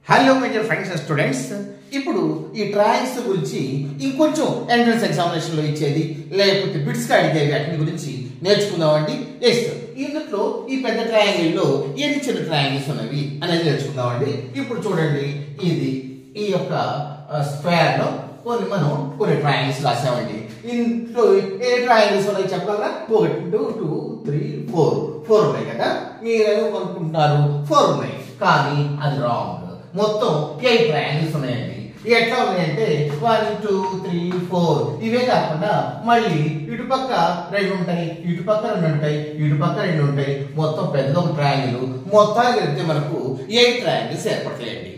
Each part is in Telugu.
Hello my dear friends and students, ఇప్పుడు ఈ ట్రయాంగిల్స్ గురించి ఇంకొంచెం ఎంట్రన్స్ ఎగ్జామినేషన్ లో ఇచ్చేది లేకపోతే బిట్స్ గా అడిగేవి వాటి గురించి నేర్చుకుందామండి. ఎస్, ఇందులో ఈ పెద్ద ట్రయాంగిల్ లో ఎన్ని చిన్న ట్రయాంగిల్స్ ఉన్నవి అనేది నేర్చుకుందామండి. ఇప్పుడు చూడండి, ఇది ఈ యొక్క స్క్వేర్ లో కొన్ని ట్రయాంగిల్స్ రాసామండి. ఇంట్లో ఏ ట్రయాంగిల్స్ ఉన్నాయి చెప్పగలరా? 1 2 3 4 ఉన్నాయి కదా. మీరేమో అనుకుంటున్నారు 4 ఉన్నాయి, కానీ అది రాంగ్. మొత్తం 8 ట్రయాంగిల్స్ ఉన్నాయండి. ఎట్లా ఉన్నాయంటే 1 2 3 4 ఇవే కాకుండా మళ్ళీ ఇటు పక్క 2 ఉంటాయి, ఇటు పక్క 2 ఉంటాయి, ఇటు పక్క 2 ఉంటాయి. మొత్తం పెద్ద ఒక ట్రయాంగిల్ మొత్తానికి వెళ్తే మనకు 8 ట్రయాంగిల్స్ ఏర్పడతాయండి.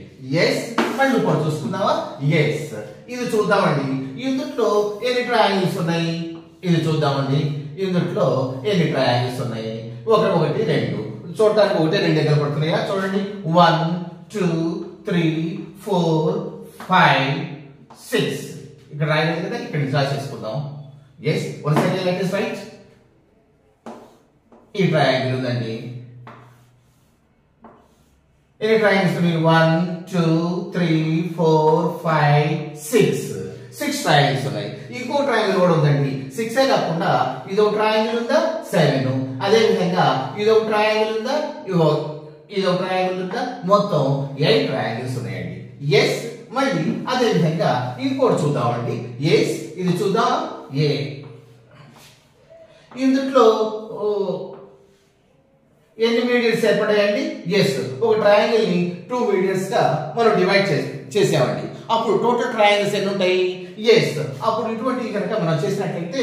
ఎస్, మళ్ళీ ఇప్పుడు చూసుకుందామా? ఎస్, ఇది చూద్దామండి. ఇందులో ఎన్ని ట్రయాంగిల్స్ ఉన్నాయి ఇది చూద్దామండి. ఇందులో ఎన్ని ట్రయాంగిల్స్ ఉన్నాయి? 1 1 2 చూడటానికి 1 2 దగ్గర పడుతున్నాయా? చూడండి, 1 2 3 4 5 6 ఇక్కడ రాయలేదు కదా, ఇక్కడ డ్రా చేసుకుందాం. Yes, one second, let us write. ఈ ట్రయాంగిల్ ఉందండి. ఎన్ని ట్రయాంగిల్స్ ఉన్నాయి? 1 2 3 4 5 6 ట్రయాంగిల్స్ ఉన్నాయి. ఇంకో ట్రయాంగిల్ కూడా ఉందండి. 6 కాకుండా ఇదో ట్రయాంగిల్ ఉందా? 7. అదే విధంగా ఇదో ట్రయాంగిల్ ఉందా? ఇదో ట్రయాంగిల్ ఉందా? మొత్తం 8 ట్రయాంగిల్స్ ఉన్నాయండి. ఎస్, మళ్ళీ అదే విధంగా ఇంకోటి చూద్దామండి. ఎస్, ఇది చూద్దాం. ఏ ఇందులో ఎన్ని మీడియన్స్ ఏర్పడాయండి? ఎస్, ఒక ట్రయాంగిల్ ని 2 మీడియన్స్ గా మనం డివైడ్ చేసామండి. అప్పుడు టోటల్ ట్రయాంగిల్స్ ఎన్ని ఉంటాయి? ఎస్, అప్పుడు ఇటువంటి కనుక మనం చేసినట్లయితే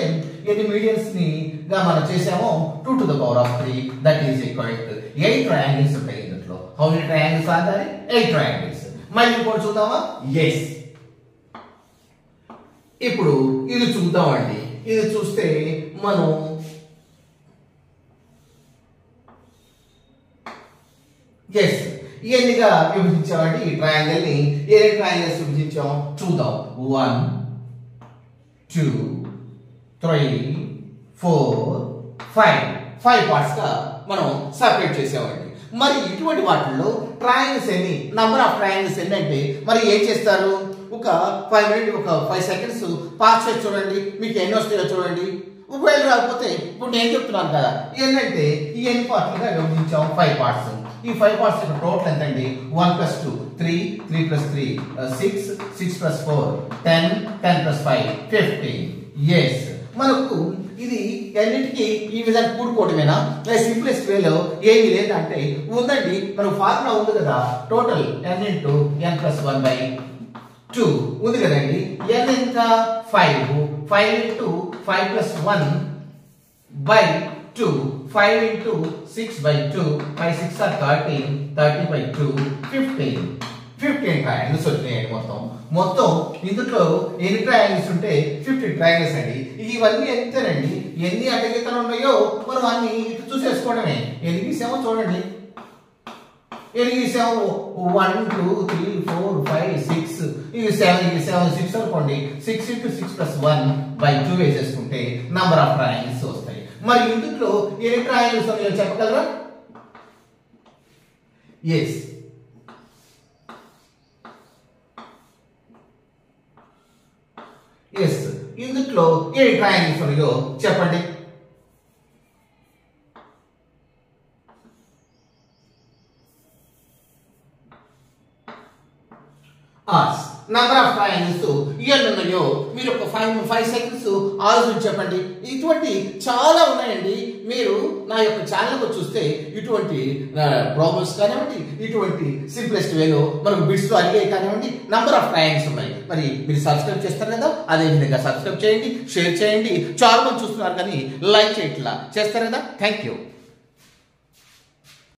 ఎన్ని మీడియన్స్ ని గా మనం చేసామో 2 to the power of 3 that is equal to 8 triangles ఉంటాయి. ఇందులో how many triangles are there? 8 triangles. మళ్ళీ ఇంకోటి చూద్దామా? ఎస్, ఇప్పుడు ఇది చూద్దామండి. ఇది చూస్తే మనం ఎస్ ఎన్నిగా విభజించామండి ఈ ట్రయాంగిల్ ని. ఏ ట్రయాంగిల్స్ విభజించాం చూద్దాం. 1 2 3 4 5 పార్ట్స్ గా మనం సెపరేట్ చేసామండి. మరి ఇటువంటి వాటిల్లో ట్రయాంగిల్స్ ఎన్ని, నంబర్ ఆఫ్ ట్రయాంగిల్స్ ఎన్ని అంటే మరి ఏం చేస్తారు? ఒక 5 minutes ఒక 5 seconds పాస్ చేసి చూడండి, మీకు ఎన్ని వస్తాయో చూడండి. ఒకవేళ రాకపోతే ఇప్పుడు నేను చెప్తున్నాను కదా, ఏంటంటే ఈ ఎన్ని పార్ట్లుగా విభజించాం? 5 parts. ఈ 5 parts యొక్క టోటల్ ఎంత అండి? 1 + 2 3 3 + 3 6 6 + 4 10 10 + 5 15. ఎస్, మనకు ఇది అన్నిటికీ ఈ విధంగా కూడుకోవడమేనా? సింప్లెస్ట్ వేలో ఏమి లేదంటే ఉందండి. మనకు ఫార్ములా ఉంది కదా, టోటల్ n × n + 1/2 ఉంది కదండి. n ఎంత? 5 5 × 5 + 1/2 5 × 6/2 5 6 are 13 30/2 15 ట్రయాంగిల్స్ వచ్చినాయండి. మొత్తం ఇందులో ఎన్ని ట్రయాంగిల్స్ ఉంటే 50 ట్రయాంగిల్స్ అండి. ఇవన్నీ ఎంతేనండి, ఎన్ని అడ్డగీతలు ఉన్నాయో మనం అన్ని ఇటు చూసేసుకోవడమే. ఎన్ని గీసామో చూడండి, ఎన్ని గీసాము? 1 2 3 4 5 6 ఇది 7 6 అనుకోండి. 6 × 6 + 1/2 వేసేసుకుంటే నంబర్ ఆఫ్ ట్రయాంగిల్స్ వస్తాయి. మరి ఇందులో ఎన్ని ట్రయాంగిల్స్ ఉన్నాయో చెప్పగలరా? ఎస్, ఇందులో ఏ ట్రయాంగిల్స్ ఉన్నాయో చెప్పండి. నంబర్ ఆఫ్ ట్రయాంగిల్స్ ఎన్ని ఉన్నాయో మీరు ఒక 5 seconds ఆలోచించి చెప్పండి. ఇటువంటి చాలా ఉన్నాయండి. మీరు నా యొక్క ఛానల్కి చూస్తే ఇటువంటి ప్రాబ్లమ్స్ కానివ్వండి, ఇటువంటి సింప్లెస్ట్ వేలో మనకు బిట్స్ లో అడిగే కానివ్వండి, నంబర్ ఆఫ్ ట్రయాంగిల్స్ ఉన్నాయి. మరి మీరు సబ్స్క్రైబ్ చేస్తారు కదా, అదే విధంగా సబ్స్క్రైబ్ చేయండి, షేర్ చేయండి. చాలా మంది చూస్తున్నారు కానీ లైక్ చేయట్లా, చేస్తారు కదా. Thank you.